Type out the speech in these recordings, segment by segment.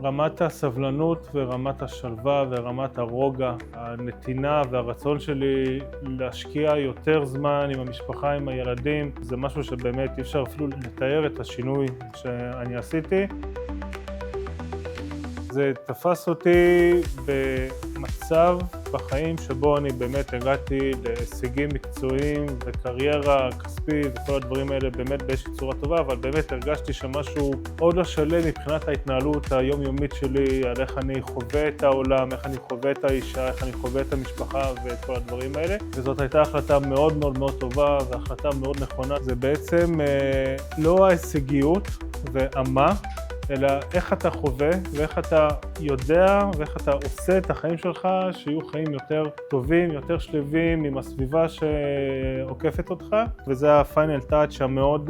רמת הסבלנות ורמת השלווה ורמת הרוגע, הנתינה והרצון שלי להשקיע יותר זמן עם המשפחה, עם הילדים, זה משהו שבאמת אי אפשר אפילו לתאר את השינוי שאני עשיתי. זה תפס אותי במצב בחיים שבו אני באמת הגעתי להישגים מקצועיים וקריירה כספית וכל הדברים האלה באמת באיזושהי צורה טובה, אבל באמת הרגשתי שמשהו עוד לא שלם מבחינת ההתנהלות היומיומית שלי, על איך אני חווה את העולם, איך אני חווה את האישה, איך אני חווה את המשפחה ואת כל הדברים האלה. וזאת הייתה החלטה מאוד מאוד מאוד טובה והחלטה מאוד נכונה. זה בעצם לא ההישגיות ומה, אלא איך אתה חווה ואיך אתה יודע ואיך אתה עושה את החיים שלך שיהיו חיים יותר טובים, יותר שלווים עם הסביבה שעוקפת אותך. וזה הפיינל טאץ' המאוד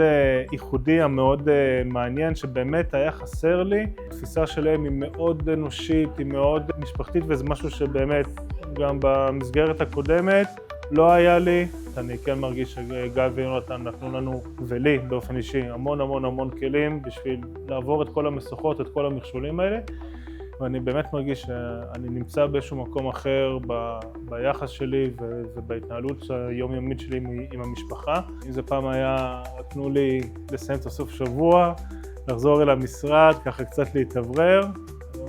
ייחודי, המאוד מעניין, שבאמת היה חסר לי. התפיסה שלהם היא מאוד אנושית, היא מאוד משפחתית, וזה משהו שבאמת גם במסגרת הקודמת לא היה לי. אני כן מרגיש שגיא ויונתן נתנו לנו ולי באופן אישי המון כלים בשביל לעבור את כל המשוכות, את כל המכשולים האלה, ואני באמת מרגיש שאני נמצא באיזשהו מקום אחר ביחס שלי ובהתנהלות היומיומית שלי עם המשפחה. אם זה פעם היה, תנו לי לסיים את הסוף שבוע, לחזור אל המשרד, ככה קצת להתאוורר.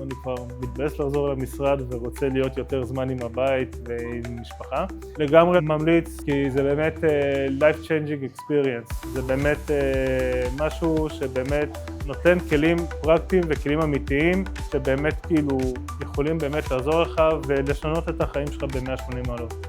אני כבר מתבאס לחזור למשרד ורוצה להיות יותר זמן עם הבית ועם משפחה. לגמרי ממליץ, כי זה באמת life changing experience. זה באמת משהו שבאמת נותן כלים פרקטיים וכלים אמיתיים, שבאמת כאילו יכולים באמת לעזור לך ולשנות את החיים שלך ב-180 מעלות.